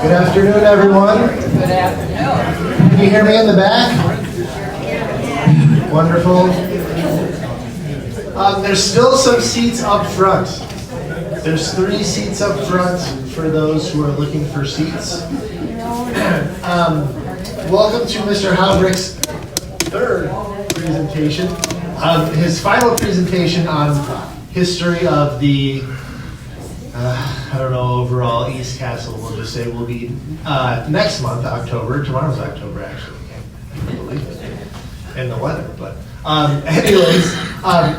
Good afternoon, everyone. Good afternoon. Can you hear me in the back? Wonderful. There's still some seats up front. There's 3 seats up front for those who are looking for seats. Welcome to Mr. Howbrick's 3rd presentation. His final presentation on history of the overall East Castle, we'll just say, will be next month, October. Tomorrow's October, actually. I can't believe it. And the weather, but anyways,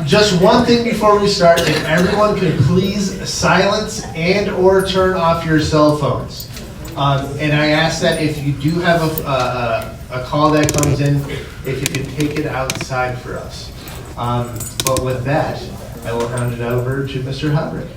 just one thing before we start. If everyone could please silence and or turn off your cell phones. And I ask that if you do have a call that comes in, if you can take it outside for us. But with that, I will hand it over to Mr. Howbrick.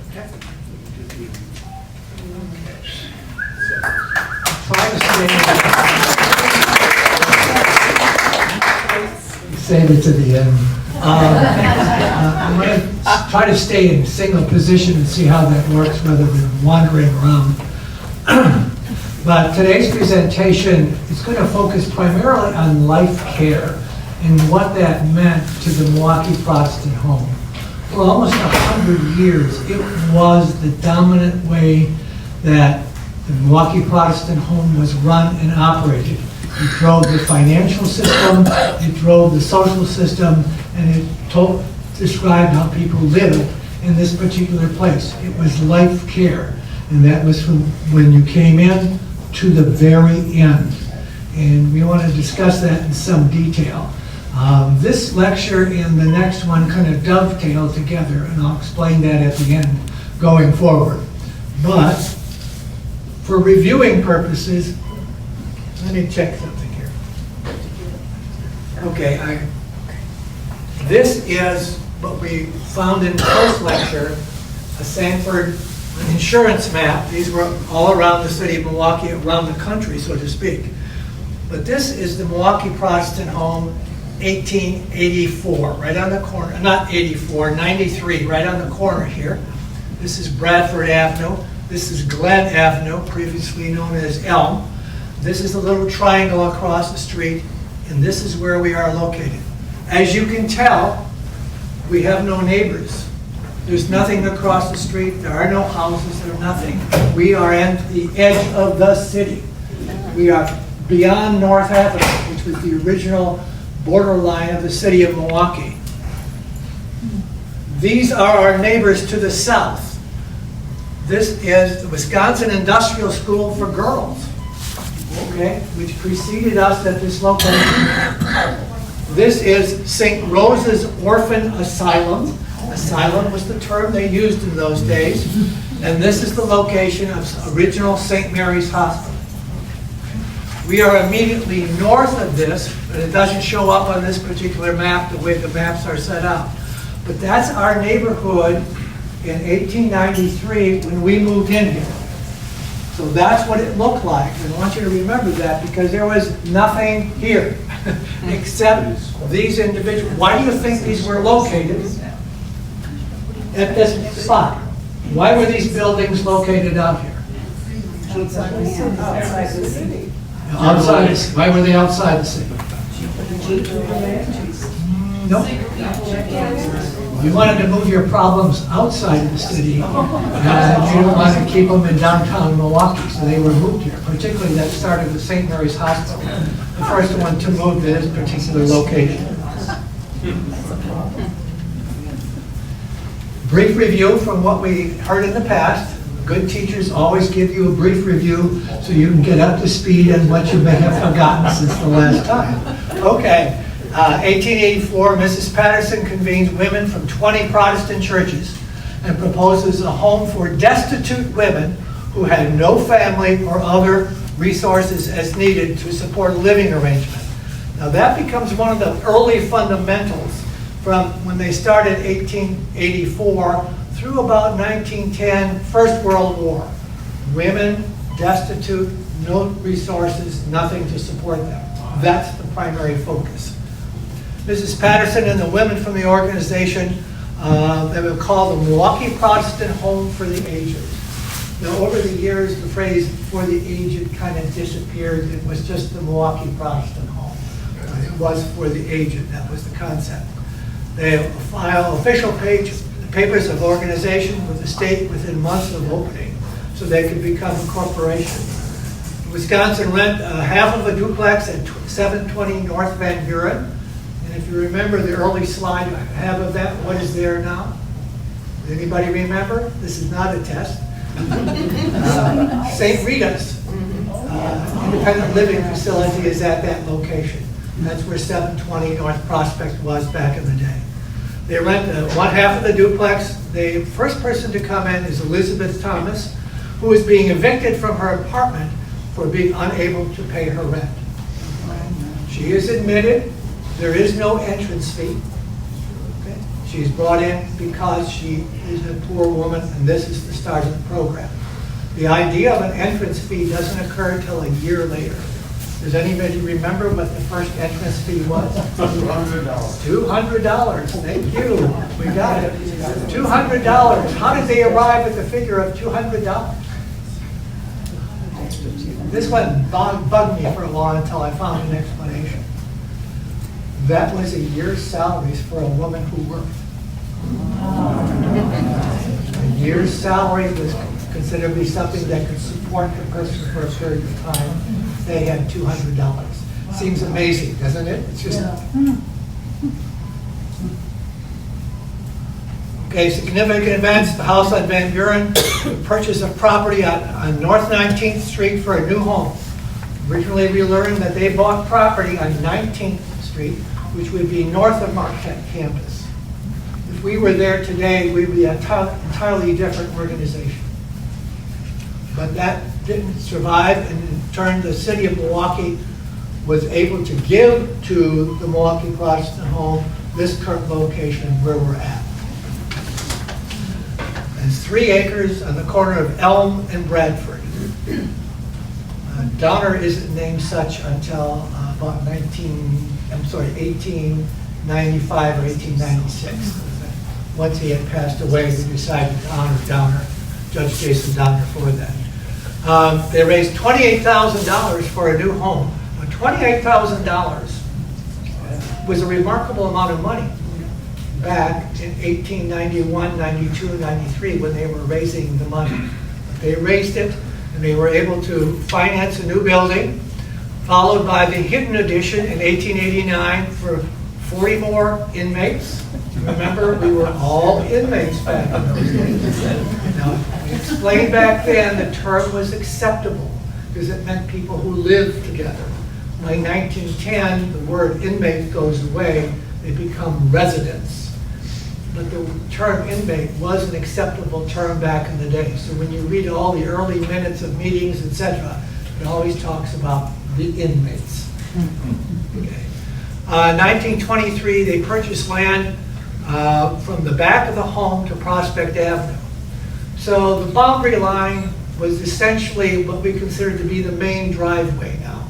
Save it to the end. I'm going to try to stay in single position and see how that works rather than wandering around. But today's presentation is going to focus primarily on Lifecare and what that meant to the Milwaukee Protestant home. For almost 100 years, it was the dominant way that the Milwaukee Protestant home was run and operated. It drove the financial system, it drove the social system, and it described how people lived in this particular place. It was Lifecare, and that was from when you came in to the very end. And we want to discuss that in some detail. This lecture and the next one kind of dovetail together, and I'll explain that at the end going forward. But for reviewing purposes, let me check something here. Okay, this is what we found in the first lecture, a Sanford insurance map. These were all around the city of Milwaukee, around the country, so to speak. But this is the Milwaukee Protestant home, 1884, right on the corner, not 84, 93, right on the corner here. This is Bradford Avenue. This is Glen Avenue, previously known as Elm. This is the little triangle across the street, and this is where we are located. As you can tell, we have no neighbors. There's nothing across the street. There are no houses. There's nothing. We are at the edge of the city. We are beyond North Avenue, which was the original borderline of the city of Milwaukee. These are our neighbors to the south. This is the Wisconsin Industrial School for Girls, okay, which preceded us at this location. This is St. Rose's Orphan Asylum. Asylum was the term they used in those days. And this is the location of original St. Mary's Hospital. We are immediately north of this, but it doesn't show up on this particular map the way the maps are set up. But that's our neighborhood in 1893 when we moved in here. So that's what it looked like. And I want you to remember that because there was nothing here except these individuals. Why do you think these were located at this spot? Why were these buildings located out here? Outside the city. Outside. Why were they outside the city? Nope. You wanted to move your problems outside the city, and you didn't want to keep them in downtown Milwaukee, so they were moved here. Particularly that started with St. Mary's Hospital, the first one to move to this particular location. Brief review from what we heard in the past. Good teachers always give you a brief review so you can get up to speed on what you may have forgotten since the last time. Okay. 1884, Mrs. Patterson convenes women from 20 Protestant churches and proposes a home for destitute women who had no family or other resources as needed to support a living arrangement. Now that becomes one of the early fundamentals from when they started 1884 through about 1910, First World War. Women, destitute, no resources, nothing to support them. That's the primary focus. Mrs. Patterson and the women from the organization, they were called the Milwaukee Protestant Home for the Aged. Now, over the years, the phrase "for the aged" kind of disappeared. It was just the Milwaukee Protestant home. It was for the aged. That was the concept. They file official papers of organization with the state within months of opening, so they could become a corporation. Wisconsin rent half of a duplex at 720 North Van Buren. And if you remember the early slide I have of that, what is there now? Does anybody remember? This is not a test. St. Rita's independent living facility is at that location. That's where 720 North Prospect was back in the day. They rent one half of the duplex. The first person to come in is Elizabeth Thomas, who is being evicted from her apartment for being unable to pay her rent. She is admitted. There is no entrance fee. Okay? She's brought in because she is a poor woman, and this is the start of the program. The idea of an entrance fee doesn't occur until a year later. Does anybody remember what the first entrance fee was? $200. $200. Thank you. We got it. $200. How did they arrive at the figure of $200? This one bugged me for a while until I found an explanation. That was a year's salaries for a woman who worked. A year's salary was considered to be something that could support the person for a period of time. They had $200. Seems amazing, doesn't it? It's just... Okay, significant events, the house on Van Buren, the purchase of property on North 19th Street for a new home. Originally, we learned that they bought property on 19th Street, which would be north of Marquette campus. If we were there today, we would be an entirely different organization. But that didn't survive, and in turn, the city of Milwaukee was able to give to the Milwaukee Protestant home this current location where we're at. It's 3 acres on the corner of Elm and Bradford. Downer isn't named such until about 1895 or 1896. Once he had passed away, we decided to honor Downer, Judge Jason Downer, for that. They raised $28,000 for a new home. Now, $28,000 was a remarkable amount of money back in 1891, 92, 93 when they were raising the money. They raised it, and they were able to finance a new building, followed by the hidden addition in 1889 for 40 more inmates. Remember, we were all inmates back in those days. Now, we explained back then the term was acceptable because it meant people who lived together. By 1910, the word inmate goes away. They become residents. But the term inmate was an acceptable term back in the day. So when you read all the early minutes of meetings, etc., it always talks about the inmates. Okay. 1923, they purchased land from the back of the home to Prospect Avenue. So the boundary line was essentially what we consider to be the main driveway now.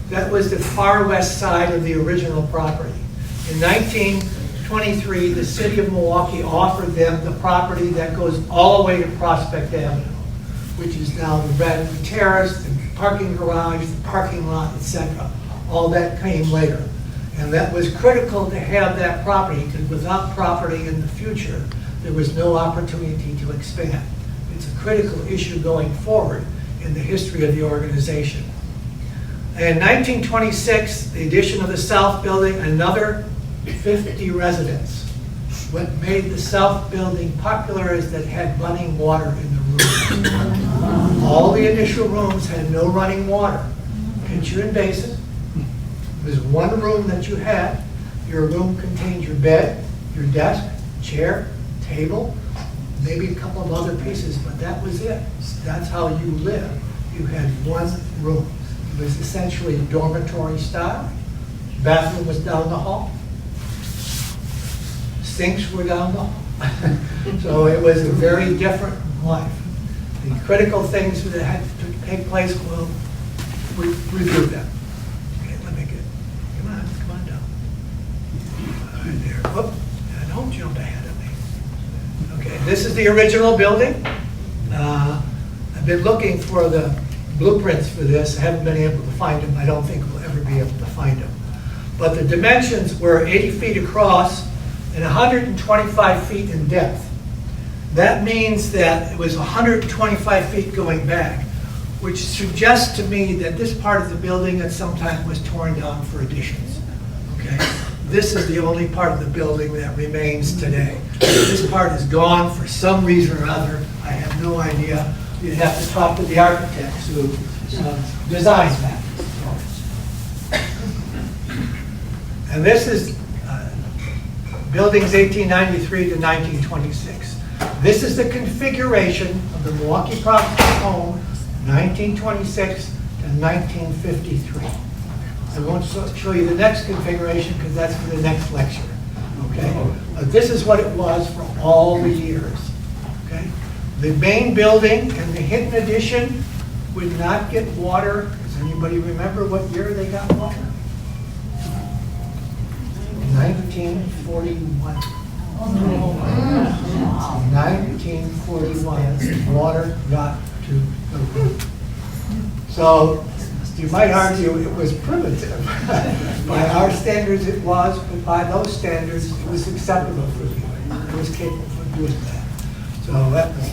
That was the far west side of the original property. In 1923, the city of Milwaukee offered them the property that goes all the way to Prospect Avenue, which is now the red terrace, the parking garage, the parking lot, etc. All that came later. And that was critical to have that property, because without property in the future, there was no opportunity to expand. It's a critical issue going forward in the history of the organization. In 1926, the addition of the South Building, another 50 residents. What made the South Building popular is that it had running water in the room. All the initial rooms had no running water. Pitcher and basin. It was one room that you had. Your room contained your bed, your desk, chair, table, maybe a couple of other pieces, but that was it. That's how you lived. You had one room. It was essentially dormitory style. Bathroom was down the hall. Sinks were down the hall. So it was a very different life. The critical things that had to take place, we'll review them. Okay, let me get, come on down. All right, there. Whoop, don't jump ahead of me. Okay, this is the original building. been looking for the blueprints for this, haven't been able to find them. I don't think we'll ever be able to find them. But the dimensions were 80 feet across and 125 feet in depth. That means that it was 125 feet going back, which suggests to me that this part of the building at some time was torn down for additions. Okay? This is the only part of the building that remains today. This part is gone for some reason or other. I have no idea. You'd have to talk to the architects who designed that. And this is buildings 1893 to 1926. This is the configuration of the Milwaukee Property Home, 1926 to 1953. I won't show you the next configuration because that's for the next lecture. Okay? This is what it was for all the years. Okay? The main building and the hidden addition would not get water. Does anybody remember what year they got water? 1941. 1941, water got to the roof. So you might argue it was primitive. By our standards it was, but by those standards it was acceptable for you. It was capable of doing that. So that was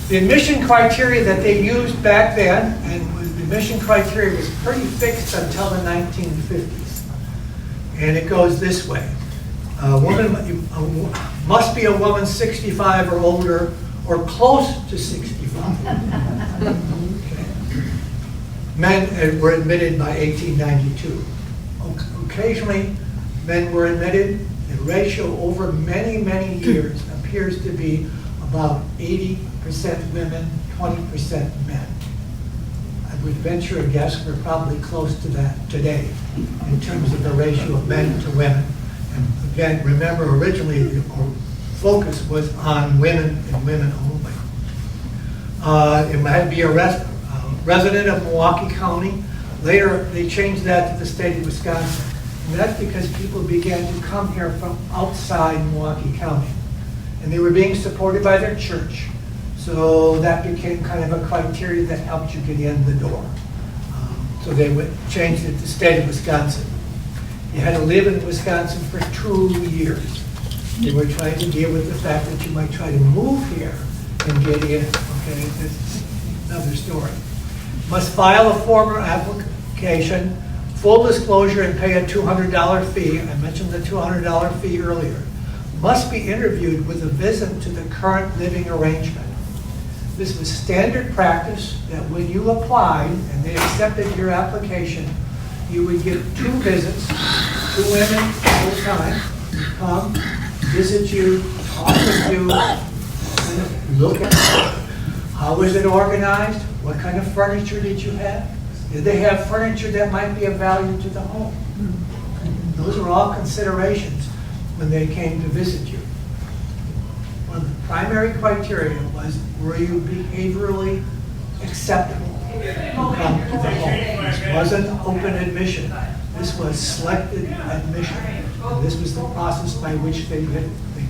the admission criteria that they used back then, and the admission criteria was pretty fixed until the 1950s. And it goes this way. A woman must be a woman 65 or older or close to 65. Okay. Men were admitted by 1892. Occasionally, men were admitted. The ratio over many, many years appears to be about 80% women, 20% men. I would venture a guess we're probably close to that today in terms of the ratio of men to women. And again, remember originally the focus was on women and women only. It might be a resident of Milwaukee County. Later, they changed that to the state of Wisconsin. And that's because people began to come here from outside Milwaukee County. And they were being supported by their church. So that became kind of a criteria that helped you get in the door. So they changed it to state of Wisconsin. You had to live in Wisconsin for 2 years. They were trying to deal with the fact that you might try to move here and get in. Okay, that's another story. Must file a formal application, full disclosure, and pay a $200 fee. I mentioned the $200 fee earlier. Must be interviewed with a visit to the current living arrangement. This was standard practice that when you applied and they accepted your application, you would get 2 visits, 2 women full time, come, visit you, talk with you, look at how was it organized, what kind of furniture did you have, did they have furniture that might be of value to the home. Those were all considerations when they came to visit you. One of the primary criteria was, were you behaviorally acceptable to come to the home? This wasn't open admission. This was selected admission. And this was the process by which they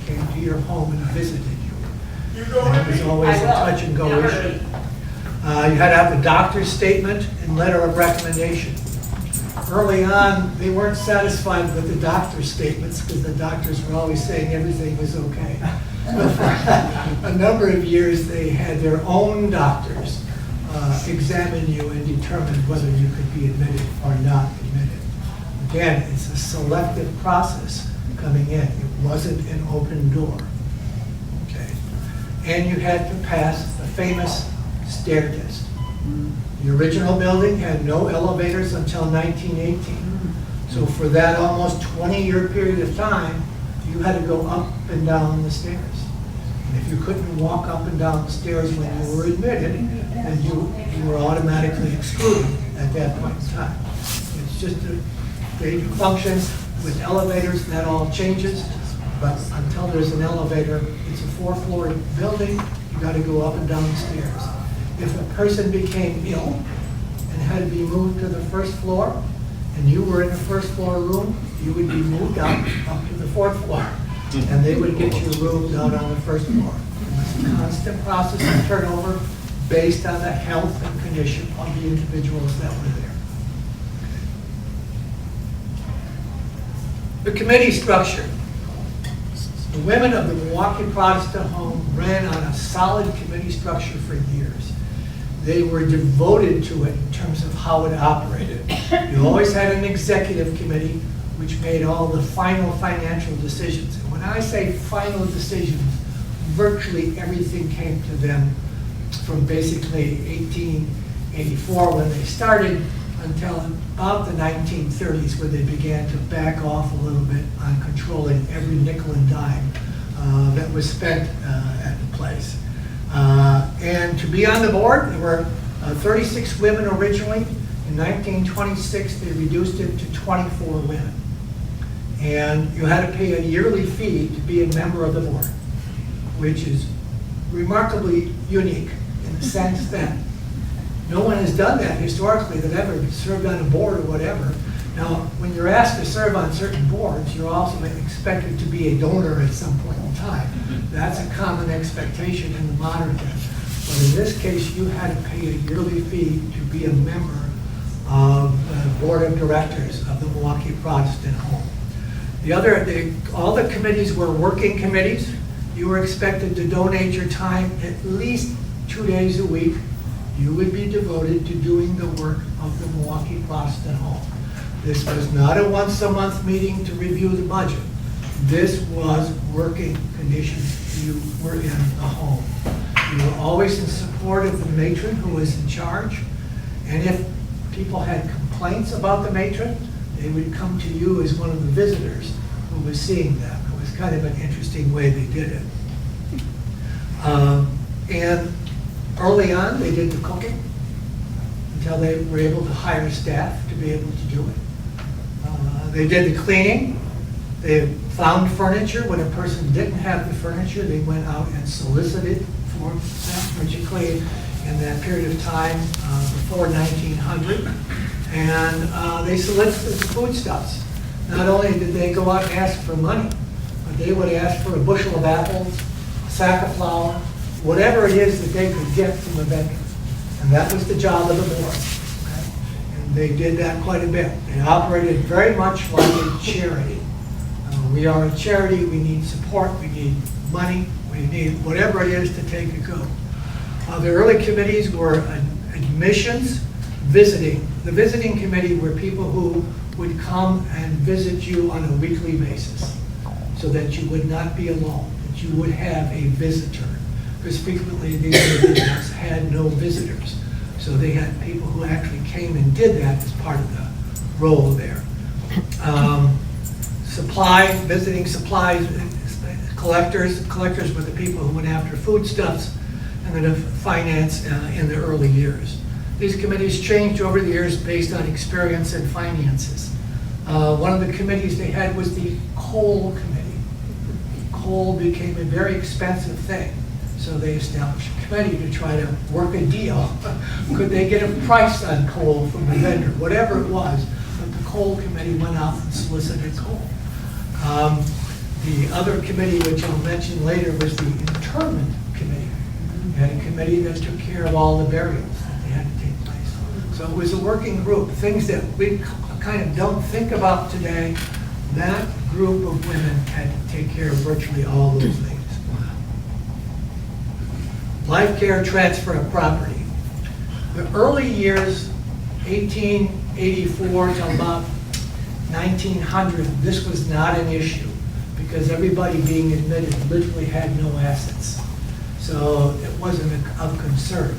came to your home and visited you. And it was always a touch and go issue. You had to have a doctor's statement and letter of recommendation. Early on, they weren't satisfied with the doctor's statements because the doctors were always saying everything was okay. So for a number of years, they had their own doctors examine you and determine whether you could be admitted or not admitted. Again, it's a selective process coming in. It wasn't an open door. Okay. And you had to pass the famous stair test. The original building had no elevators until 1918. So for that almost 20-year period of time, you had to go up and down the stairs. And if you couldn't walk up and down the stairs when you were admitted, then you were automatically excluded at that point in time. It's just they do functions with elevators, and that all changes. But until there's an elevator, it's a 4-floor building, you got to go up and down the stairs. If a person became ill and had to be moved to the first floor, and you were in the first floor room, you would be moved up to the 4th floor. And they would get you a room down on the 1st floor. You must constant process of turnover based on the health and condition of the individuals that were there. The committee structure. The women of the Milwaukee Protestant Home ran on a solid committee structure for years. They were devoted to it in terms of how it operated. You always had an executive committee which made all the final financial decisions. And when I say final decisions, virtually everything came to them from basically 1884 when they started until about the 1930s, where they began to back off a little bit on controlling every nickel and dime that was spent at the place. And to be on the board, there were 36 women originally. In 1926, they reduced it to 24 women. And you had to pay a yearly fee to be a member of the board, which is remarkably unique in the sense that no one has done that historically that ever served on a board or whatever. Now, when you're asked to serve on certain boards, you're also expected to be a donor at some point in time. That's a common expectation in the modern day. But in this case, you had to pay a yearly fee to be a member of the board of directors of the Milwaukee Protestant Home. All the committees were working committees. You were expected to donate your time at least 2 days a week. You would be devoted to doing the work of the Milwaukee Protestant Home. This was not a once-a-month meeting to review the budget. This was working conditions. You were in the home. You were always in support of the matron who was in charge. And if people had complaints about the matron, they would come to you as one of the visitors who was seeing them. It was kind of an interesting way they did it. And early on, they did the cooking until they were able to hire staff to be able to do it. They did the cleaning. They found furniture. When a person didn't have the furniture, they went out and solicited for that furniture in that period of time before 1900. And they solicited foodstuffs. Not only did they go out and ask for money, but they would ask for a bushel of apples, a sack of flour, whatever it is that they could get from a vendor. And that was the job of the board. Okay? And they did that quite a bit. They operated very much like a charity. We are a charity, we need support, we need money, we need whatever it is to take a go. The early committees were admissions, visiting. The visiting committee were people who would come and visit you on a weekly basis so that you would not be alone, that you would have a visitor. Because frequently these individuals had no visitors. So they had people who actually came and did that as part of the role there. Visiting supplies, collectors. Collectors were the people who went after foodstuffs and then finance in the early years. These committees changed over the years based on experience and finances. One of the committees they had was the coal committee. Coal became a very expensive thing. So they established a committee to try to work a deal. Could they get a price on coal from the vendor, whatever it was, but the coal committee went out and solicited coal. The other committee, which I'll mention later, was the interment committee. They had a committee that took care of all the burials that they had to take place. So it was a working group. Things that we kind of don't think about today, that group of women had to take care of virtually all those things. Lifecare transfer of property. The early years, 1884 to about 1900, this was not an issue because everybody being admitted literally had no assets. So it wasn't of concern.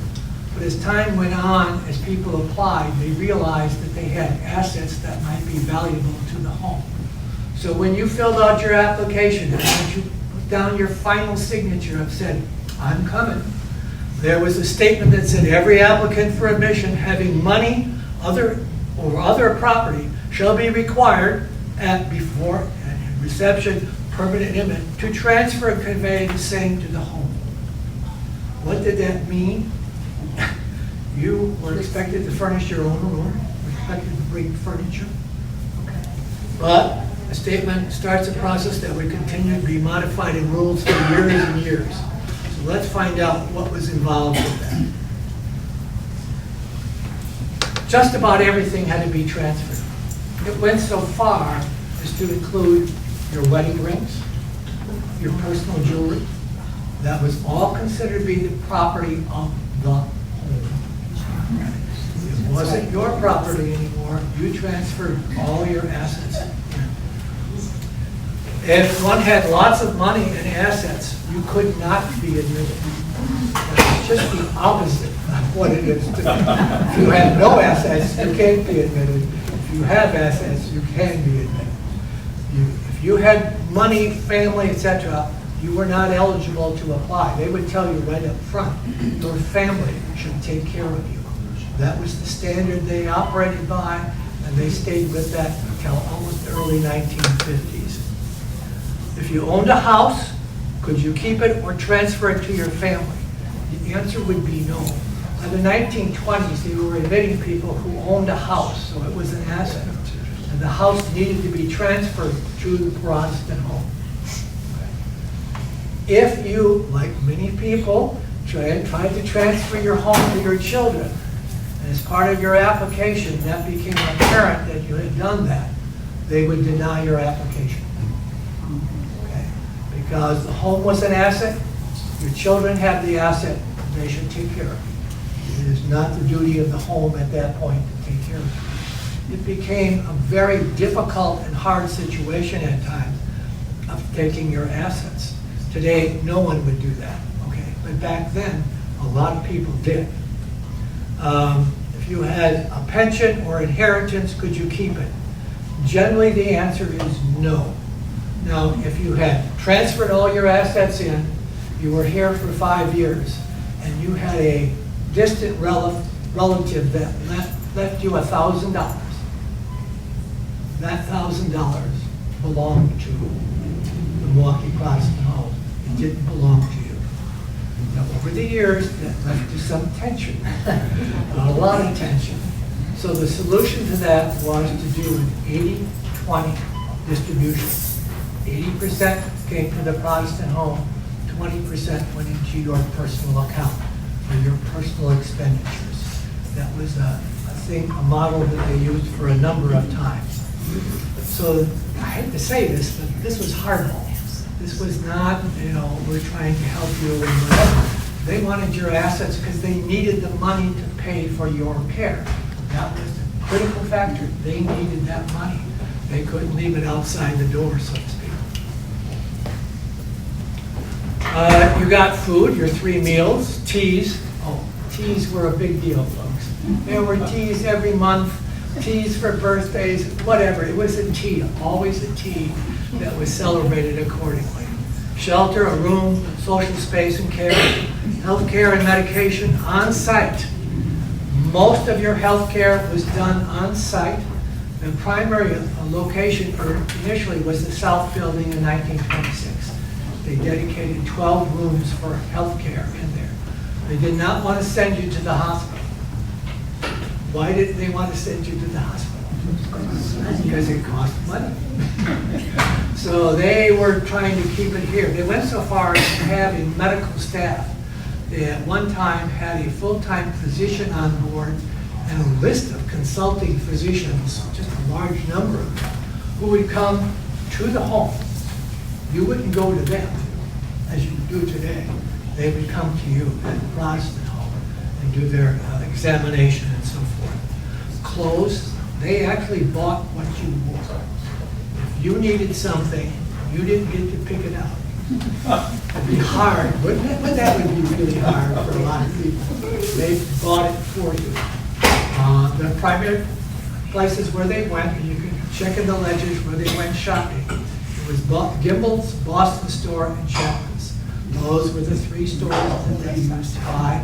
But as time went on, as people applied, they realized that they had assets that might be valuable to the home. So when you filled out your application and once you put down your final signature and said, "I'm coming," there was a statement that said every applicant for admission having money or other property shall be required at before and reception, permanent inmate, to transfer and convey the same to the home. What did that mean? You were expected to furnish your own room, expected to bring furniture. Okay. But a statement starts a process that would continue to be modified in rules for years and years. So let's find out what was involved with that. Just about everything had to be transferred. It went so far as to include your wedding rings, your personal jewelry. That was all considered to be the property of the home. It wasn't your property anymore. You transferred all your assets. If one had lots of money and assets, you could not be admitted. That's just the opposite of what it is today. If you have no assets, you can't be admitted. If you have assets, you can be admitted. If you had money, family, etc., you were not eligible to apply. They would tell you right up front, your family should take care of you. That was the standard they operated by, and they stayed with that until almost the early 1950s. If you owned a house, could you keep it or transfer it to your family? The answer would be no. By the 1920s, they were admitting people who owned a house, so it was an asset. And the house needed to be transferred to the Protestant home. If you, like many people, tried to transfer your home to your children, and as part of your application, that became apparent that you had done that, they would deny your application. Okay? Because the home was an asset, your children have the asset, they should take care of it. It is not the duty of the home at that point to take care of it. It became a very difficult and hard situation at times of taking your assets. Today, no one would do that, okay? But back then, a lot of people did. If you had a pension or inheritance, could you keep it? Generally, the answer is no. Now, if you had transferred all your assets in, you were here for 5 years, and you had a distant relative that left you $1,000, that $1,000 belonged to the Milwaukee Protestant home. It didn't belong to you. Now, over the years, that left you some tension, a lot of tension. So the solution to that was to do an 80-20 distribution. 80% came to the Protestant home, 20% went into your personal account for your personal expenditures. That was a model that they used for a number of times. So I hate to say this, but this was hardball. This was not, we're trying to help you and whatever. They wanted your assets because they needed the money to pay for your care. That was the critical factor. They needed that money. They couldn't leave it outside the door, so to speak. You got food, your 3 meals, teas. Oh, teas were a big deal, folks. There were teas every month, teas for birthdays, whatever. It was a tea, always a tea that was celebrated accordingly. Shelter, a room, social space and care, health care and medication on site. Most of your health care was done on site. The primary location initially was the South Building in 1926. They dedicated 12 rooms for health care in there. They did not want to send you to the hospital. Why didn't they want to send you to the hospital? Because it cost money. So they were trying to keep it here. They went so far as to having medical staff. They at one time had a full-time physician on board and a list of consulting physicians, just a large number of them, who would come to the home. You wouldn't go to them as you do today. They would come to you at the Protestant home and do their examination and so forth. Clothes, they actually bought what you wore. If you needed something, you didn't get to pick it out. It'd be hard, wouldn't it? But that would be really hard for a lot of people. They bought it for you. The primary places where they went, and you can check in the ledgers where they went shopping. It was Gimbel's, Boston Store, and Chapman's. Those were the 3 stores that they used to buy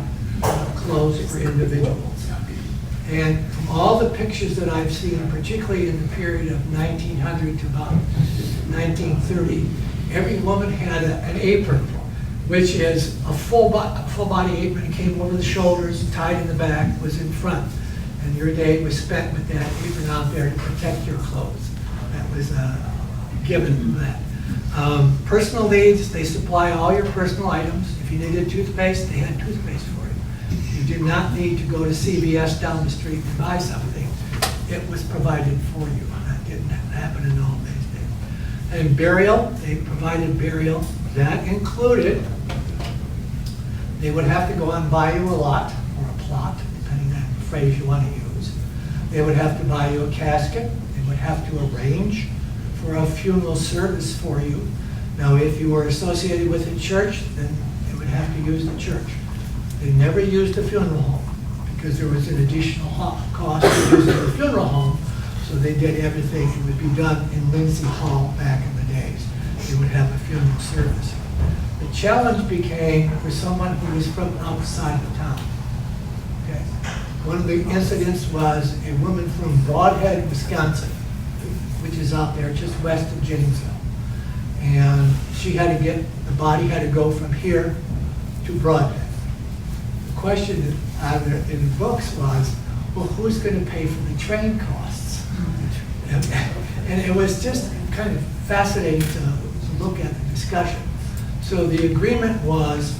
clothes for individuals. And from all the pictures that I've seen, particularly in the period of 1900 to about 1930, every woman had an apron, which is a full body apron. It came over the shoulders, tied in the back, was in front. And your day was spent with that apron out there to protect your clothes. That was given that. Personal needs, they supply all your personal items. If you needed toothpaste, they had toothpaste for you. You did not need to go to CVS down the street and buy something. It was provided for you. That didn't happen in all these days. And burial, they provided burial. That included, they would have to go out and buy you a lot, or a plot, depending on the phrase you want to use. They would have to buy you a casket. They would have to arrange for a funeral service for you. Now, if you were associated with a church, then they would have to use the church. They never used a funeral home because there was an additional cost to using the funeral home, so they did everything. It would be done in Lindsay Hall back in the days. They would have a funeral service. The challenge became for someone who was from outside of town. Okay. One of the incidents was a woman from Broadhead, Wisconsin, which is out there just west of Jenningsville. And she had to get, the body had to go from here to Broadhead. The question in the books was, well, who's going to pay for the train costs? And it was just kind of fascinating to look at the discussion. So the agreement was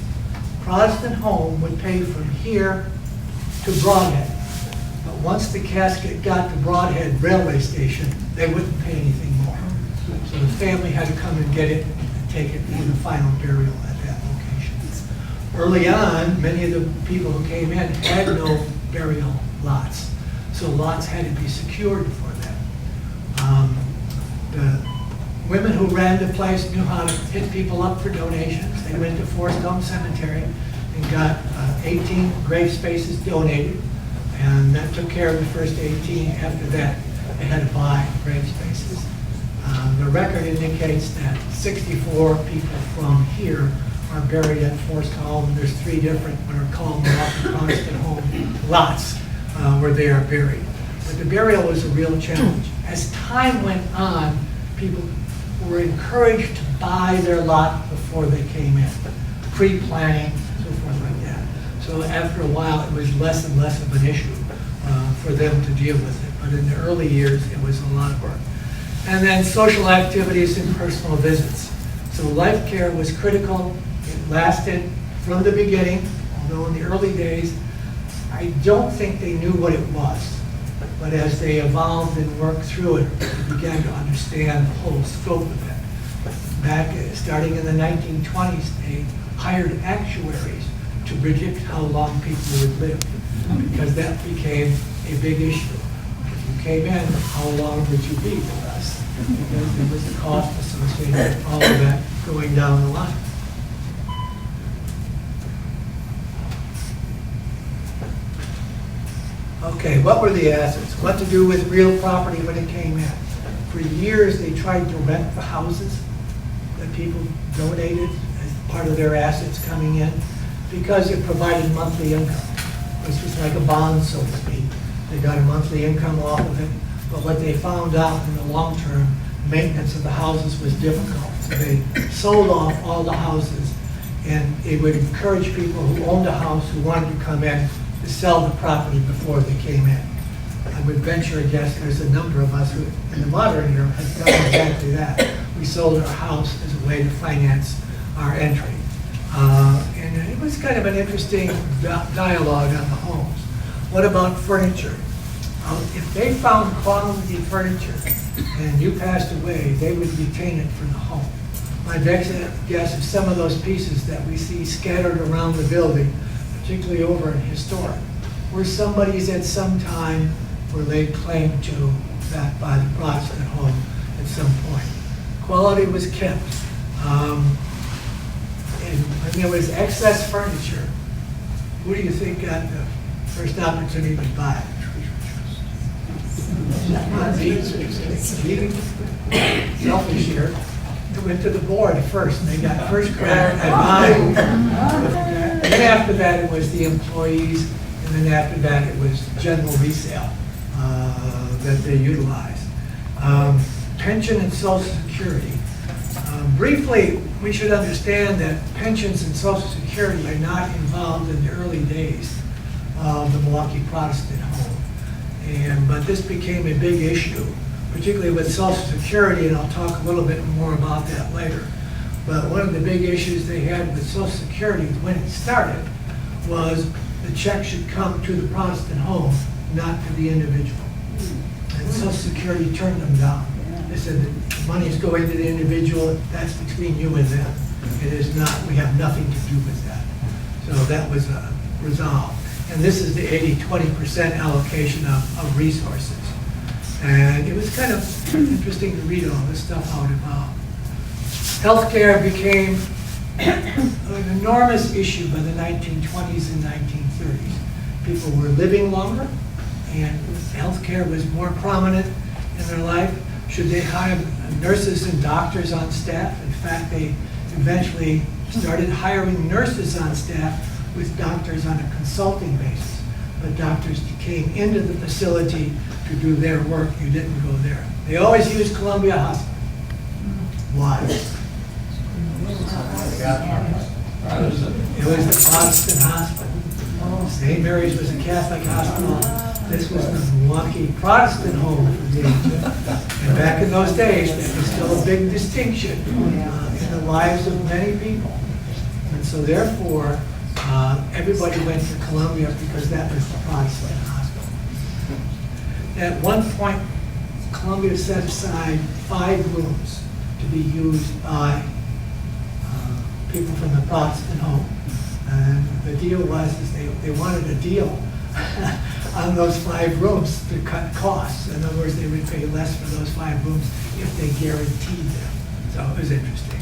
Protestant home would pay from here to Broadhead. But once the casket got to Broadhead railway station, they wouldn't pay anything more. So the family had to come and get it and take it for the final burial at that location. Early on, many of the people who came in had no burial lots. So lots had to be secured for them. The women who ran the place knew how to hit people up for donations. They went to Forest Home Cemetery and got 18 grave spaces donated. And that took care of the first 18. After that, they had to buy grave spaces. The record indicates that 64 people from here are buried at Forest Home. And there's 3 different, what are called Milwaukee Protestant home lots where they are buried. But the burial was a real challenge. As time went on, people were encouraged to buy their lot before they came in, pre-planning, so forth like that. So after a while, it was less and less of an issue for them to deal with it. But in the early years, it was a lot of work. And then social activities and personal visits. So Lifecare was critical. It lasted from the beginning, although in the early days, I don't think they knew what it was. But as they evolved and worked through it, they began to understand the whole scope of it. Back, starting in the 1920s, they hired actuaries to predict how long people would live, because that became a big issue. If you came in, how long would you be with us? Because there was a cost associated with all of that going down the line. Okay, what were the assets? What to do with real property when it came in? For years, they tried to rent the houses that people donated as part of their assets coming in because it provided monthly income. It was just like a bond, so to speak. They got a monthly income off of it, but what they found out in the long term, maintenance of the houses was difficult. So they sold off all the houses, and it would encourage people who owned a house who wanted to come in to sell the property before they came in. I would venture a guess there's a number of us who, in the modern era, have done exactly that. We sold our house as a way to finance our entry. And it was kind of an interesting dialogue on the homes. What about furniture? If they found quality furniture and you passed away, they would retain it for the home. My best guess is some of those pieces that we see scattered around the building, particularly over in historic, were somebody's at some time were laid claim to that by the Protestant home at some point. Quality was kept. And when there was excess furniture, who do you think got the first opportunity to buy it? Selfish here. It went to the board first, and they got first crack at buying. And then after that, it was the employees, and then after that, it was general resale that they utilized. Pension and Social Security. Briefly, we should understand that pensions and Social Security are not involved in the early days of the Milwaukee Protestant home. But this became a big issue particularly with Social Security, and I'll talk a little bit more about that later. But one of the big issues they had with Social Security when it started was the check should come to the Protestant home, not to the individual. And Social Security turned them down. They said that the monies going to the individual, that's between you and them. It is not, we have nothing to do with that. So that was resolved. And this is the 80-20% allocation of resources. And it was kind of interesting to read all this stuff, how it evolved. Healthcare became an enormous issue by the 1920s and 1930s. People were living longer, and healthcare was more prominent in their life. Should they hire nurses and doctors on staff? In fact, they eventually started hiring nurses on staff with doctors on a consulting basis. But doctors came into the facility to do their work. You didn't go there. They always used Columbia Hospital. Why? It was the Protestant hospital. St. Mary's was a Catholic hospital. This was the Milwaukee Protestant home for the aged. And back in those days, that was still a big distinction in the lives of many people. And so therefore, everybody went to Columbia because that was the Protestant hospital. At one point, Columbia set aside 5 rooms to be used by people from the Protestant home. And the deal was is they wanted a deal on those 5 rooms to cut costs. In other words, they would pay less for those 5 rooms if they guaranteed them. So it was interesting.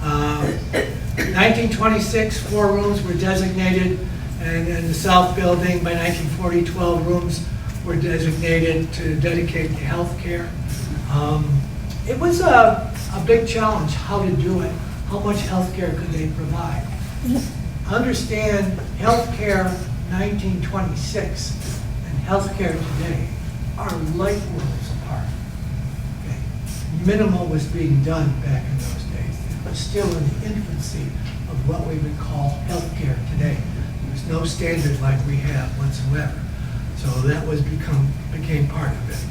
1926, 4 rooms were designated, and in the South Building by 1940, 12 rooms were designated to dedicate to health care. It was a big challenge how to do it. How much health care could they provide? Understand, health care 1926 and health care today are light worlds apart. Okay. Minimal was being done back in those days. It was still in the infancy of what we would call health care today. There was no standard like we have whatsoever. So that was became part of it.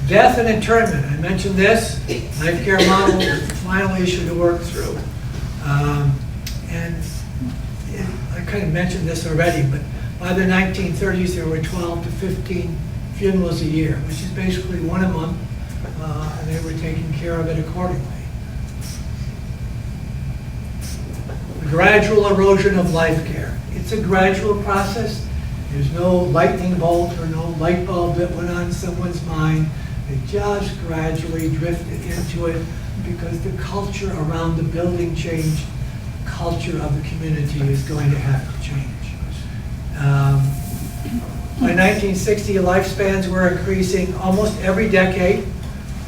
Death and interment, I mentioned this. Lifecare model was the final issue to work through. I kind of mentioned this already, but by the 1930s, there were 12 to 15 funerals a year, which is basically 1 a month, and they were taking care of it accordingly. The gradual erosion of life care. It's a gradual process. There's no lightning bolt or no light bulb that went on someone's mind. They just gradually drifted into it because the culture around the building changed. The culture of the community is going to have to change. By 1960, lifespans were increasing almost every decade.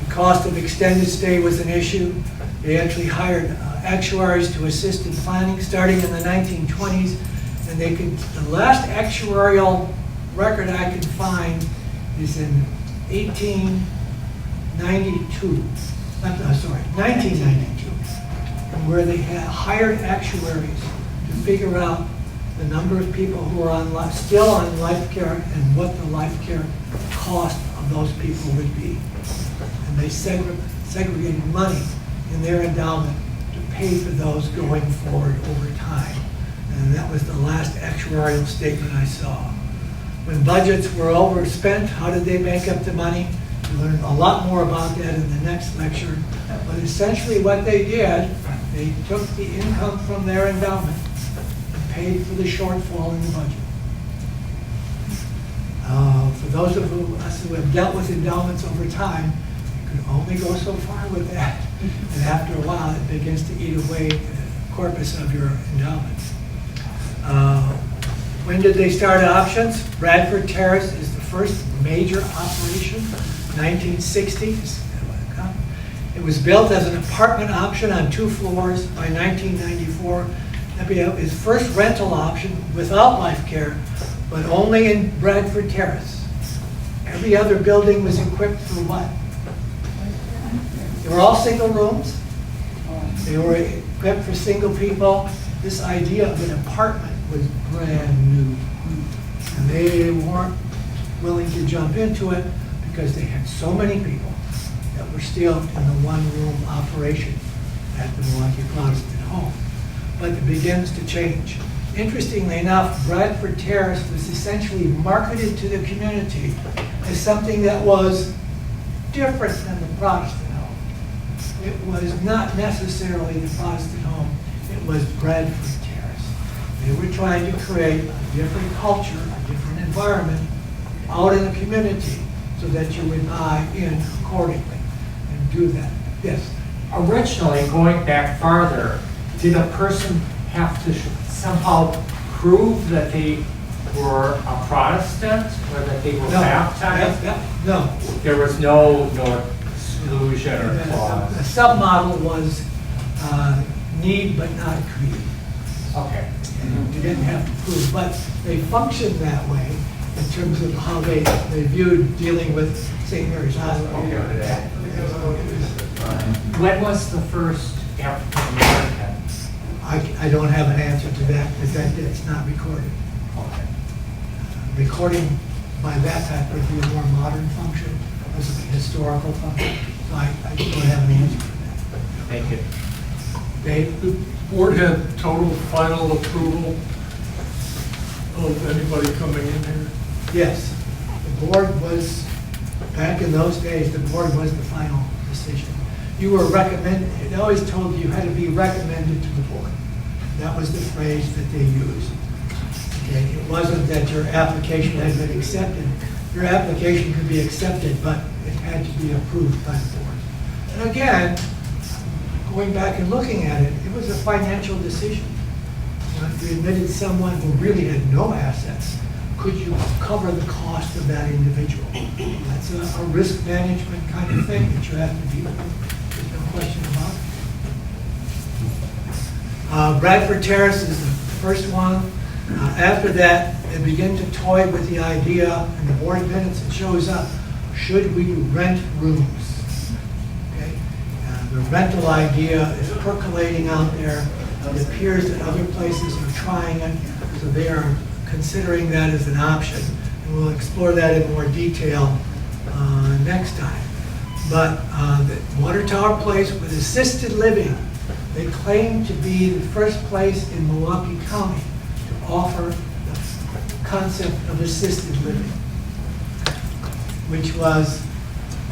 The cost of extended stay was an issue. They actually hired actuaries to assist in planning starting in the 1920s. And the last actuarial record I could find is in 1992, where they had hired actuaries to figure out the number of people who are still on life care and what the life care cost of those people would be. And they segregated money in their endowment to pay for those going forward over time. And that was the last actuarial statement I saw. When budgets were overspent, how did they make up the money? We'll learn a lot more about that in the next lecture. But essentially what they did, they took the income from their endowment and paid for the shortfall in the budget. For those of us who have dealt with endowments over time, you can only go so far with that. And after a while, it begins to eat away the corpus of your endowments. When did they start options? Bradford Terrace is the first major operation, 1960s. It was built as an apartment option on 2 floors by 1994. That'd be his first rental option without life care, but only in Bradford Terrace. Every other building was equipped for what? They were all single rooms. They were equipped for single people. This idea of an apartment was brand new. And they weren't willing to jump into it because they had so many people that were still in the one-room operation at the Milwaukee Protestant home. But it begins to change. Interestingly enough, Bradford Terrace was essentially marketed to the community as something that was different than the Protestant home. It was not necessarily the Protestant home, it was Bradford Terrace. They were trying to create a different culture, a different environment out in the community so that you would buy in accordingly and do that. Yes? Originally, going back farther, did a person have to somehow prove that they were a Protestant or that they were No. baptized? No. There was no exclusion or The clause? submodel was need but not creed. Okay. You didn't have to prove, but they functioned that way in terms of how they viewed dealing with St. Mary's Hospital. When was the first African American? I don't have an answer to that because it's not recorded. Okay. Recording by that type would be a more modern function as a historical function. So I don't have an answer for that. Thank you. Dave? The board had total final approval of anybody coming in here? Yes. The board was, back in those days, the board was the final decision. You were recommended, it always told you had to be recommended to the board. That was the phrase that they used. Okay, it wasn't that your application had been accepted. Your application could be accepted, but it had to be approved by the board. And again, going back and looking at it, it was a financial decision. If you admitted someone who really had no assets, could you cover the cost of that individual? That's a risk management kind of thing that you have to deal with. There's no question about it. Bradford Terrace is the first one. After that, they begin to toy with the idea, in the board minutes it shows up, should we rent rooms? Okay? The rental idea is percolating out there. It appears that other places are trying it, so they are considering that as an option. And we'll explore that in more detail next time. But the Water Tower Place with assisted living, they claim to be the first place in Milwaukee County to offer the concept of assisted living, which was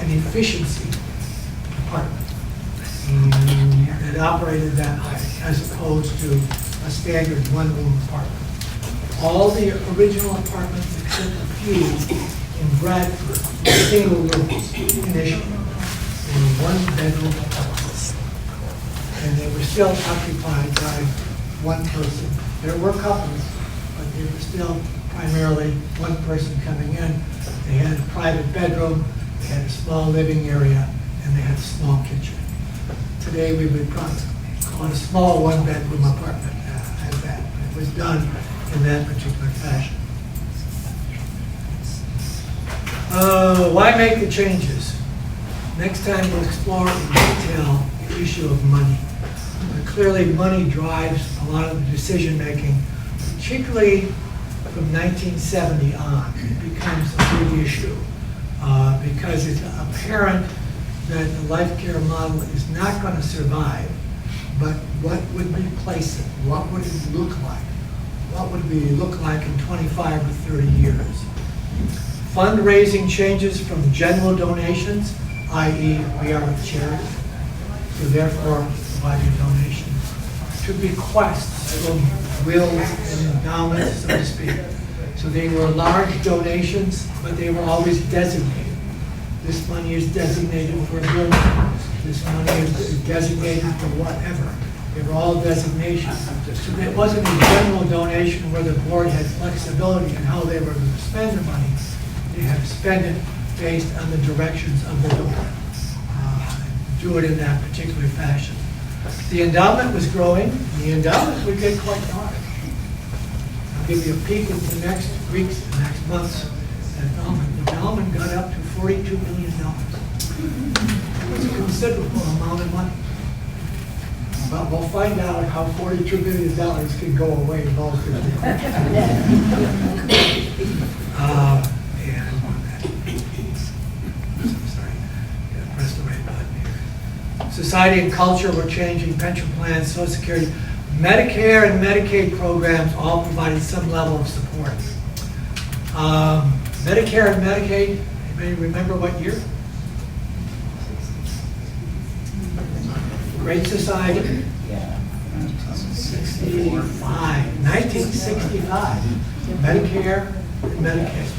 an efficiency department. And it operated that way, as opposed to a standard one-room apartment. All the original apartments, except a few in Bradford, were single rooms initially. They were one-bedroom apartments. And they were still occupied by one person. There were couples, but they were still primarily one person coming in. They had a private bedroom, they had a small living area, and they had a small kitchen. Today, we would probably call it a small one-bedroom apartment as that. It was done in that particular fashion. Why make the changes? Next time we'll explore in detail the issue of money. Clearly, money drives a lot of the decision-making, particularly from 1970 on. It becomes a big issue because it's apparent that the Lifecare model is not going to survive, but what would replace it? What would it look like? What would we look like in 25 or 30 years? Fundraising changes from general donations, i.e. we are a charity, so therefore providing donations, to bequests from wills and endowments, so to speak. So they were large donations, but they were always designated. This money is designated for a building. This money is designated for whatever. They were all designations. So it wasn't a general donation where the board had flexibility in how they were going to spend the money. They had to spend it based on the directions of the donor. Do it in that particular fashion. The endowment was growing. The endowment would get quite large. I'll give you a peek into next week's, next month's endowment. The endowment got up to $42 million. It was a considerable amount of money. But we'll find out how $42 million can go away relatively quickly. Society and culture were changing, pension plans, Social Security. Medicare and Medicaid programs all provided some level of support. Medicare and Medicaid, anybody remember what year? Great Society? 1965. Medicare and Medicaid.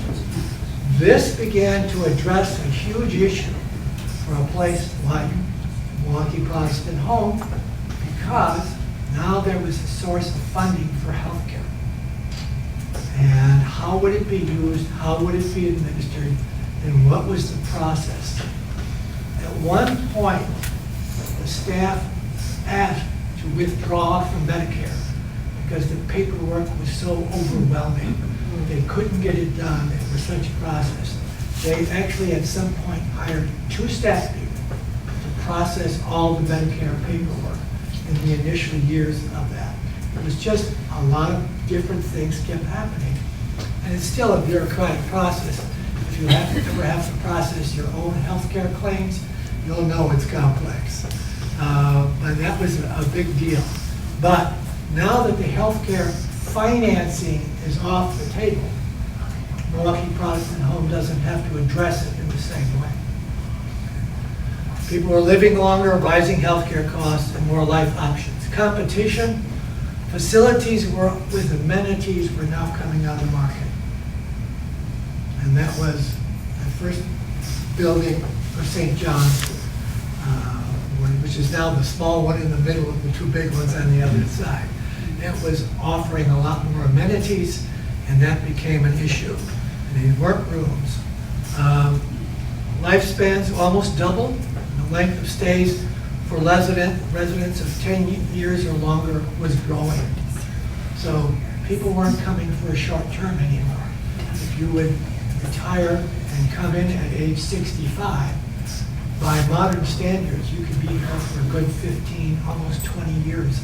This began to address a huge issue for a place like Milwaukee Protestant Home, because now there was a source of funding for health care. And how would it be used? How would it be administered? And what was the process? At one point, the staff asked to withdraw from Medicare because the paperwork was so overwhelming. They couldn't get it done. It was such a process. They actually at some point hired 2 staff people to process all the Medicare paperwork in the initial years of that. It was just a lot of different things kept happening. And it's still a bureaucratic process. If you ever have to process your own healthcare claims, you'll know it's complex. But that was a big deal. But now that the healthcare financing is off the table, Milwaukee Protestant Home doesn't have to address it in the same way. People are living longer, rising healthcare costs, and more life options. Competition, facilities with amenities were now coming on the market. And that was the first building for St. John's, which is now the small one in the middle of the 2 big ones on the other side. It was offering a lot more amenities, and that became an issue. And these workrooms, lifespans almost doubled. The length of stays for residents of 10 years or longer was growing. So people weren't coming for a short term anymore. If you would retire and come in at age 65, by modern standards, you could be here for a good 15, almost 20 years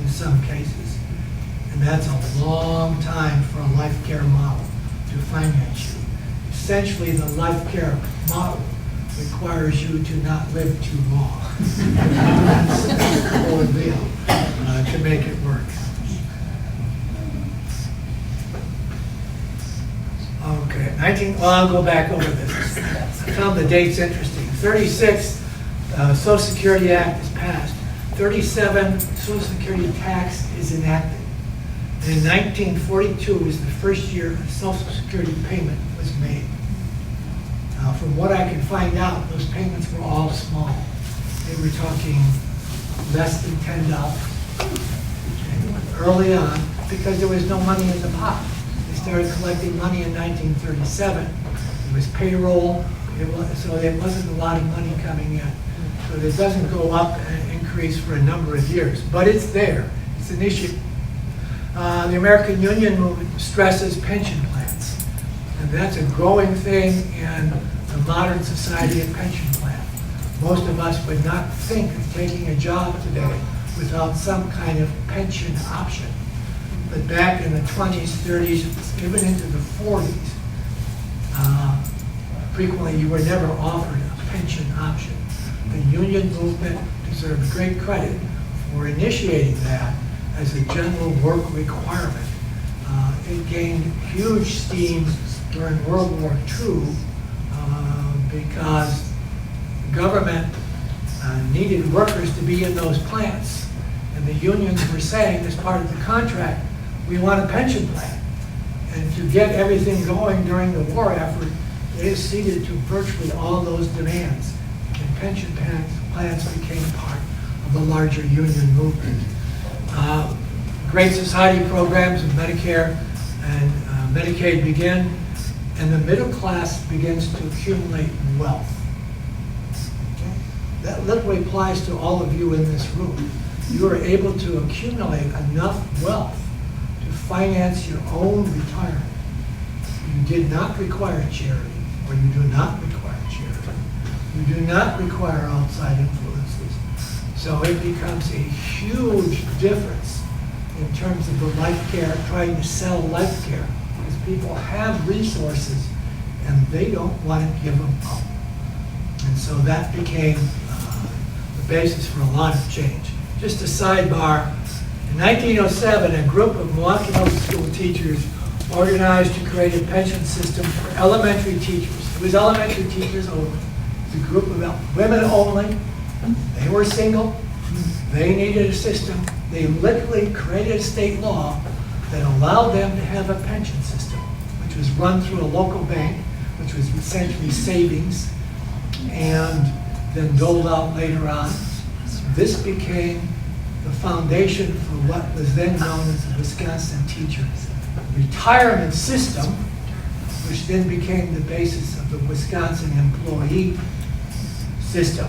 in some cases. And that's a long time for a Lifecare model to finance you. Essentially, the Lifecare model requires you to not live too long. That's the ordeal to make it work. Okay, I'll go back over this. I found the dates interesting. 36, Social Security Act is passed. 37, Social Security tax is enacted. And in 1942 is the first year a Social Security payment was made. From what I can find out, those payments were all small. They were talking less than $10. Early on, because there was no money in the pot. They started collecting money in 1937. It was payroll, so there wasn't a lot of money coming in. So it doesn't go up and increase for a number of years, but it's there. It's an issue. The American Union movement stresses pension plans, and that's a growing thing in the modern society and pension plan. Most of us would not think of taking a job today without some kind of pension option. But back in the 20s, 30s, even into the 40s, frequently you were never offered a pension option. The union movement deserves great credit for initiating that as a general work requirement. It gained huge steam during World War II because the government needed workers to be in those plants. And the unions were saying, as part of the contract, we want a pension plan. And to get everything going during the war effort, they acceded to virtually all those demands. And pension plans became part of the larger union movement. Great Society programs of Medicare and Medicaid begin, and the middle class begins to accumulate wealth. Okay? That literally applies to all of you in this room. You are able to accumulate enough wealth to finance your own retirement. You did not require charity, or you do not require charity. You do not require outside influences. So it becomes a huge difference in terms of the Lifecare, trying to sell Lifecare, because people have resources and they don't want to give them up. And so that became the basis for a lot of change. Just a sidebar, in 1907, a group of Milwaukee Public School teachers organized to create a pension system for elementary teachers. It was elementary teachers only. It was a group of women only. They were single. They needed a system. They literally created a state law that allowed them to have a pension system, which was run through a local bank, which was essentially savings, and then doled out later on. This became the foundation for what was then known as the Wisconsin Teachers Retirement System, which then became the basis of the Wisconsin Employee System.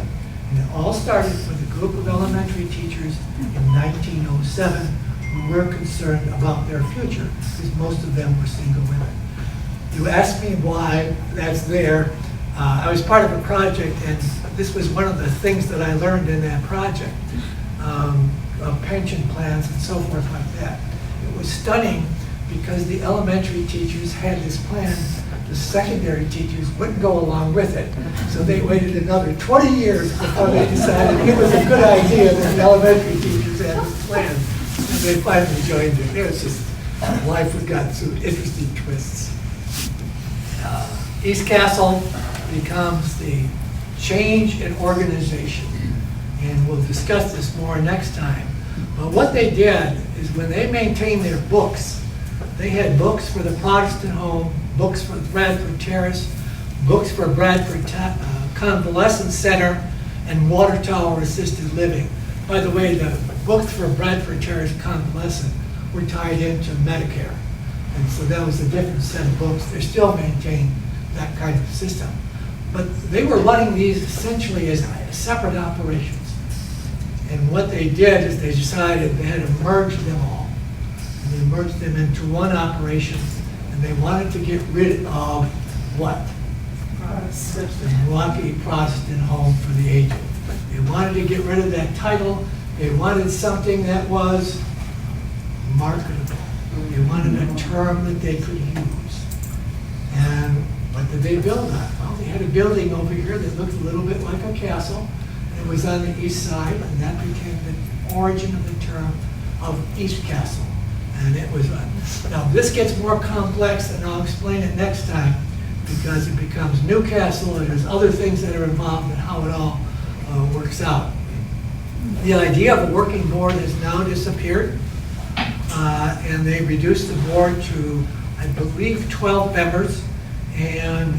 And it all started with a group of elementary teachers in 1907 who were concerned about their future, because most of them were single women. You asked me why that's there. I was part of a project, and this was one of the things that I learned in that project, of pension plans and so forth like that. It was stunning because the elementary teachers had this plan. The secondary teachers wouldn't go along with it. So they waited another 20 years before they decided it was a good idea that the elementary teachers had this plan. And they finally joined it. It was just, life has got some interesting twists. East Castle becomes the change in organization. And we'll discuss this more next time. But what they did is when they maintained their books, they had books for the Protestant home, books for Bradford Terrace, books for Bradford Convalescent Center, and Water Tower Assisted Living. By the way, the books for Bradford Terrace Convalescent were tied into Medicare. And so that was a different set of books. They still maintain that kind of system. But they were running these essentially as separate operations. And what they did is they decided they had to merge them all. And they merged them into one operation, and they wanted to get rid of what? The Milwaukee Protestant Home for the Aged. They wanted to get rid of that title. They wanted something that was marketable. They wanted a term that they could use. And what did they build on? Well, they had a building over here that looked a little bit like a castle. It was on the east side, and that became the origin of the term of East Castle. And it was, now this gets more complex, and I'll explain it next time, because it becomes Newcastle, and there's other things that are involved in how it all works out. The idea of a working board has now disappeared, and they reduced the board to, I believe, 12 members, and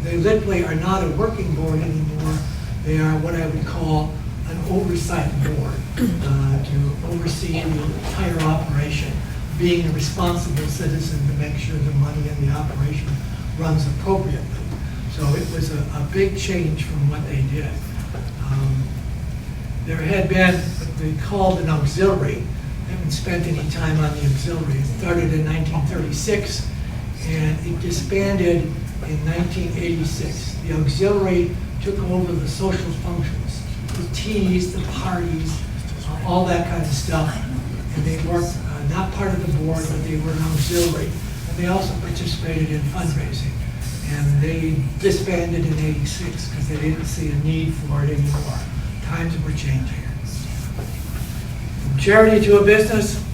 they literally are not a working board anymore. They are what I would call an oversight board to oversee the entire operation, being a responsible citizen to make sure the money in the operation runs appropriately. So it was a big change from what they did. There had been what they called an auxiliary. I haven't spent any time on the auxiliary. It started in 1936 and it disbanded in 1986. The auxiliary took over the social functions, the teas, the parties, all that kind of stuff. And they weren't not part of the board, but they were an auxiliary. And they also participated in fundraising. And they disbanded in '86 because they didn't see a need for it anymore. Times were changing. From charity to a business,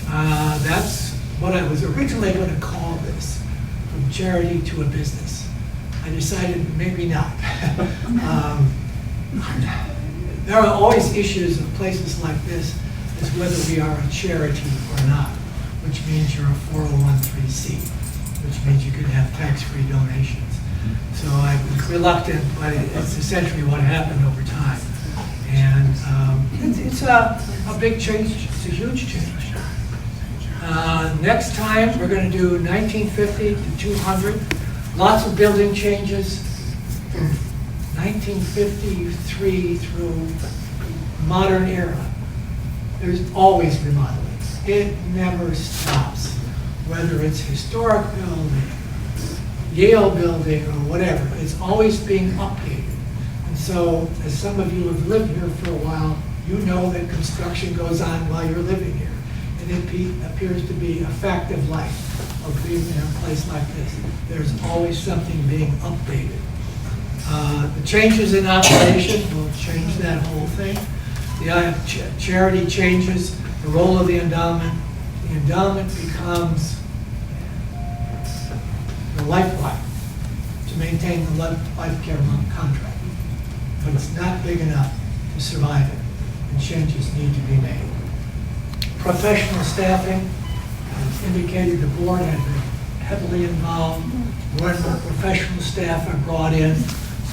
that's what I was originally going to call this, from charity to a business. I decided maybe not. There are always issues of places like this as whether we are a charity or not, which means you're a 401(c), which means you can have tax-free donations. So I was reluctant, but it's essentially what happened over time. And it's a big change, it's a huge change. Next time, we're going to do 1950 to 200. Lots of building changes from 1953 through modern era. There's always remodeling. It never stops. Whether it's historic building, Yale building, or whatever, it's always being updated. And so, as some of you have lived here for a while, you know that construction goes on while you're living here. And it appears to be a fact of life, of being in a place like this. There's always something being updated. The changes in operation will change that whole thing. The charity changes the role of the endowment. The endowment becomes the lifeline to maintain the Lifecare contract. But it's not big enough to survive it, and changes need to be made. Professional staffing, as indicated, the board had been heavily involved. More and more professional staff are brought in.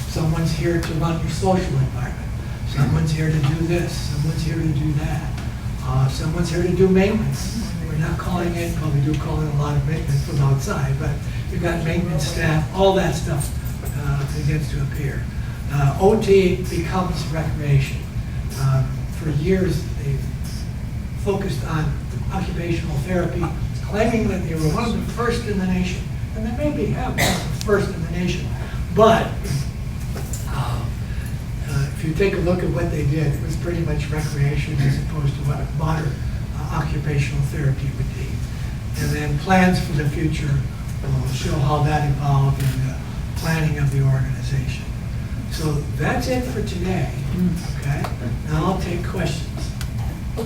Someone's here to run your social environment. Someone's here to do this. Someone's here to do that. Someone's here to do maintenance. We're not calling it, well, we do call it a lot of maintenance from outside, but you've got maintenance staff, all that stuff begins to appear. OT becomes recreation. For years, they focused on occupational therapy, claiming that they were one of the first in the nation. And they maybe have been the first in the nation. But if you take a look at what they did, it was pretty much recreation as opposed to what modern occupational therapy would be. And then plans for the future will show how that evolved in the planning of the organization. So that's it for today, okay? Now I'll take questions.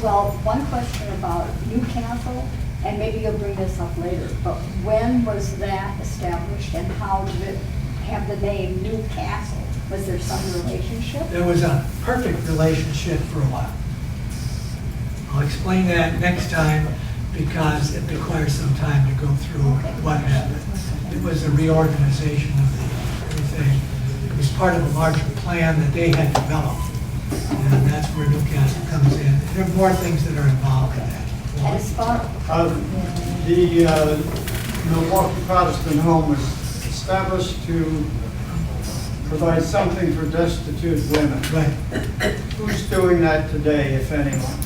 Well, one question about Newcastle, and maybe you'll bring this up later, but when was that established and how did it have the name Newcastle? Was there some relationship? There was a perfect relationship for a while. I'll explain that next time because it requires some time to go through what happened. It was a reorganization of everything. It was part of a larger plan that they had developed. And that's where Newcastle comes in. There are more things that are involved in that. And as far, The Milwaukee Protestant Home was established to provide something for destitute women. Right. Who's doing that today, if anyone?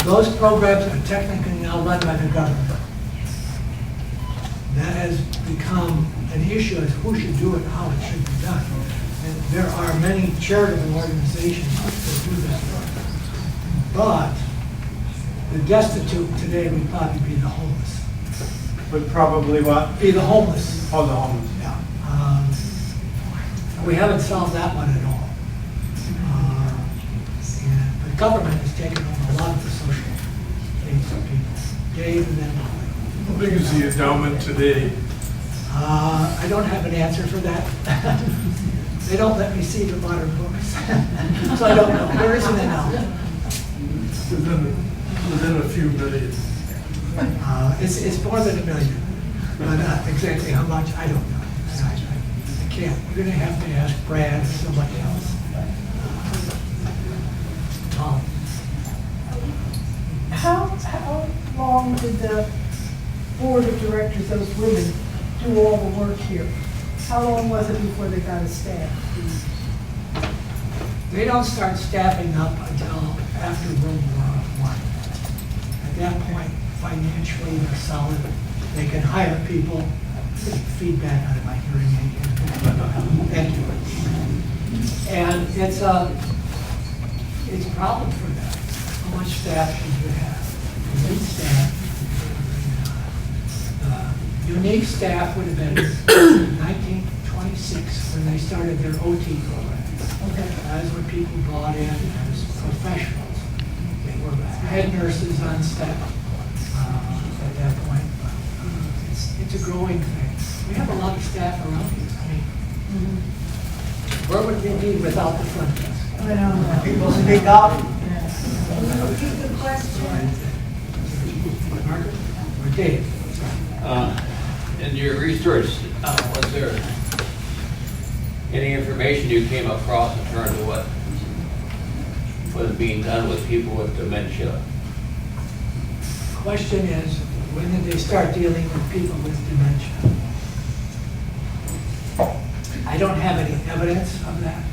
Those programs are technically now run by the government. That has become an issue as who should do it, how it should be done. And there are many charitable organizations that do that work. But the destitute today would probably be the homeless. But probably what? Be the homeless. Oh, the homeless. Yeah. We haven't solved that one at all. And the government has taken on a lot of the social needs of people. Dave and then How big is the endowment today? I don't have an answer for that. They don't let me see the modern books. So I don't know. There isn't an element. Within a few million. It's more than $1 million. But exactly how much, I don't know. I can't. You're going to have to ask Brad or somebody else. Tom. How long did the board of directors, those women, do all the work here? How long was it before they got a staff? They don't start staffing up until after World War I. At that point, financially, they're solid. They can hire people. Feedback out of my hearing aid. Thank you. And it's a problem for them. How much staff should you have? You need staff. Unique staff would have been 1926 when they started their OT program. That is when people brought in as professionals. They were head nurses on staff at that point. It's a growing thing. We have a lot of staff around here. I mean, where would we be without the front desk? I don't know. People speak up. Repeat the question. Margaret or Dave? In your research, was there any information you came across in terms of what was being done with people with dementia? Question is, when did they start dealing with people with dementia? I don't have any evidence of that.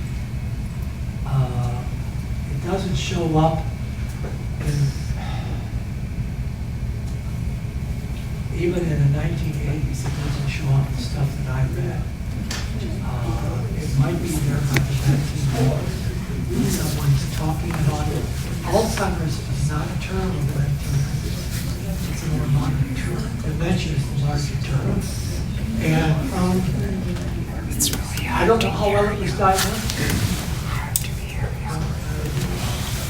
It doesn't show up even in the 1980s, it doesn't show up in stuff that I read. It might be there by the 1940s. Someone's talking about it. Alzheimer's is not a term of the 1990s. It's a more modern term. Dementia is the larger term. And don't know how well it was diagnosed.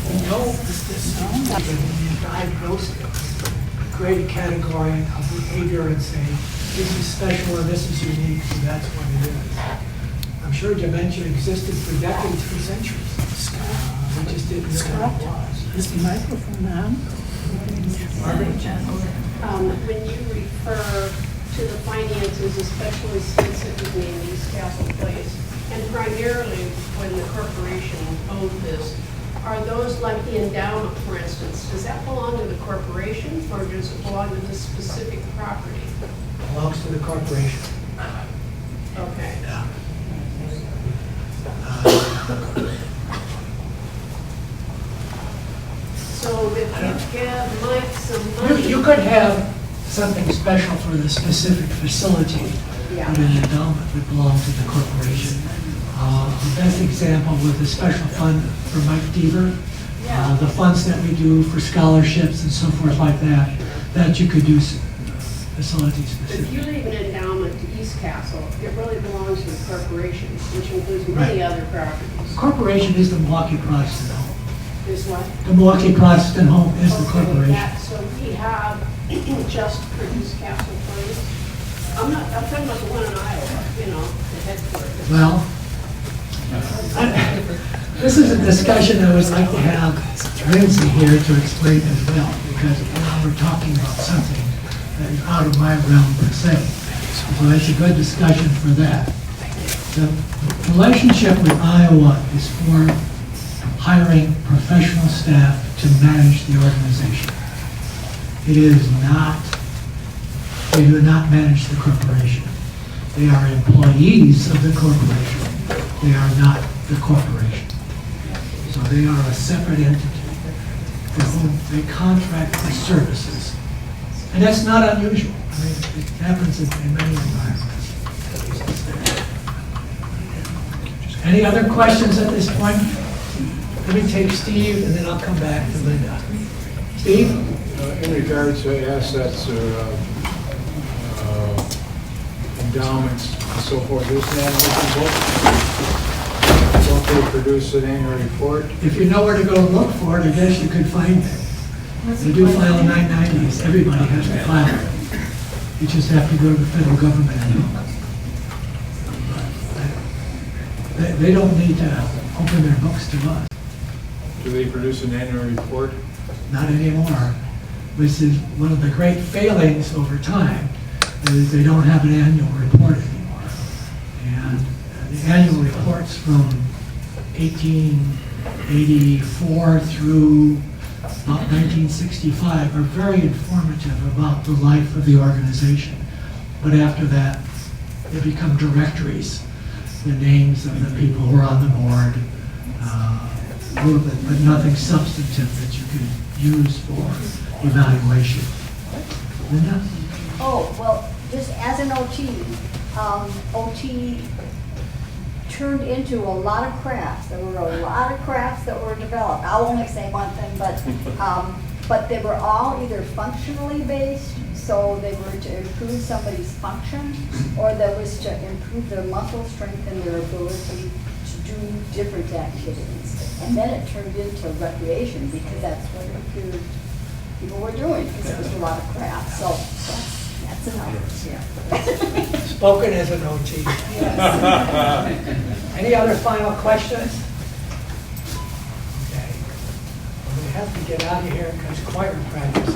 We know that when you diagnose it, create a category of behavior and say, this is special or this is unique, so that's what it is. I'm sure dementia existed for decades, for centuries. We just didn't know what it was. Is the microphone on? When you refer to the finances, especially specifically in East Castle Place, and primarily when the corporation owned this, are those like the endowment, for instance, does that belong to the corporation or does it belong to the specific property? Belongs to the corporation. Okay. Yeah. So if you give Mike some money. You could have something special for the specific facility, Yeah. but an endowment would belong to the corporation. The best example was the special fund for Mike Deaver. The funds that we do for scholarships and so forth like that, that you could do facility If specific. you leave an endowment to East Castle, it really belongs to the corporation, which includes many Right. other properties. Corporation is the Milwaukee Protestant Home. Is what? The Milwaukee Protestant Home is the Okay, corporation. So we have just for East Castle Place. I'm talking about the one in Iowa, you know, the headquarters. Well, this is a discussion I would like to have Lindsay here to explain as well, because now we're talking about something that is out of my realm per se. So it's a good discussion for that. The relationship with Iowa is for hiring professional staff to manage the organization. It is not, they do not manage the corporation. They are employees of the corporation. They are not the corporation. So they are a separate entity for whom they contract for services. And that's not unusual. I mean, it happens in many environments. Any other questions at this point? Let me take Steve and then I'll come back to Linda. Steve? In regards to assets or endowments and so forth, isn't that don't they produce an annual report? If you know where to go look for it, I guess you could find it. They do file 990s. Everybody has to file it. You just have to go to the federal government. They don't need to open their books to us. Do they produce an annual report? Not anymore. This is one of the great failings over time, is they don't have an annual report anymore. And the annual reports from 1884 through about 1965 are very informative about the life of the organization. But after that, they become directories, the names of the people who are on the board, a little bit, but nothing substantive that you could use for evaluation. Linda? Oh, well, just as an OT, OT turned into a lot of crafts. There were a lot of crafts that were developed. I'll only say one thing, but they were all either functionally based, so they were to improve somebody's function, or that was to improve their muscle strength and their ability to do different activities. And then it turned into recreation because that's what it appeared people were doing, because there was a lot of craft. So that's enough, yeah. Spoken as an OT. Any other final questions? Okay. Well, we have to get out of here because choir practice.